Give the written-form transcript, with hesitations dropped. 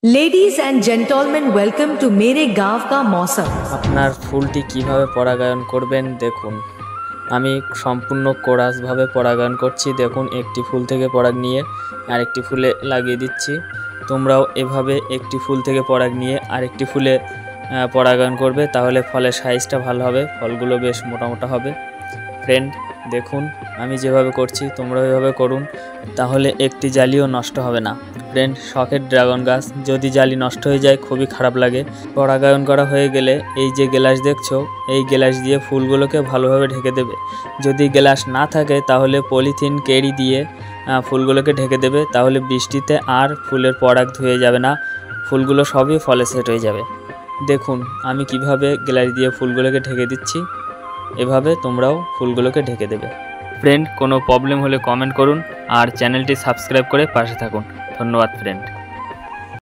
Ladies and gentleman welcome to मेरे गांव का मौसम। আপনার ফুলটি কিভাবে পরাগায়ন করবেন দেখুন। আমি সম্পূর্ণ কোরাসভাবে পরাগায়ন করছি। দেখুন একটি ফুল থেকে পরাগ নিয়ে আরেকটি ফুলে লাগিয়ে দিচ্ছি। তোমরাও এভাবে একটি ফুল থেকে পরাগ নিয়ে আরেকটি ফুলে পরাগায়ন করবে, তাহলে ফলের সাইজটা ভালো হবে, ফলগুলো বেশ মোটা মোটা হবে। ফ্রেন্ড দেখুন আমি যেভাবে করছি তোমরা এভাবে করুন, তাহলে একটি জালিও নষ্ট হবে না। ফ্রেন্ড শখের ড্রাগন গাছ যদি জালি নষ্ট হয়ে যায় খুবই খারাপ লাগে। পরাগায়ন করা হয়ে গেলে এই যে গ্লাস দেখছো, এই গ্লাস দিয়ে ফুলগুলোকে ভালোভাবে ঢেকে দেবে। যদি গ্লাস না থাকে তাহলে পলিথিন কেড়ি দিয়ে ফুলগুলোকে ঢেকে দেবে, তাহলে বৃষ্টিতে আর ফুলের পরাগ ধুয়ে যাবে না, ফুলগুলো সবই ফলে সেট হয়ে যাবে। দেখুন আমি কিভাবে গ্লাস দিয়ে ফুলগুলোকে ঢেকে দিচ্ছি, এভাবে তোমরাও ফুলগুলোকে ঢেকে দেবে। ফ্রেন্ড কোনো প্রবলেম হলে কমেন্ট করুন আর চ্যানেলটি সাবস্ক্রাইব করে পাশে থাকুন। ধন্যবাদ ফ্রেন্ড।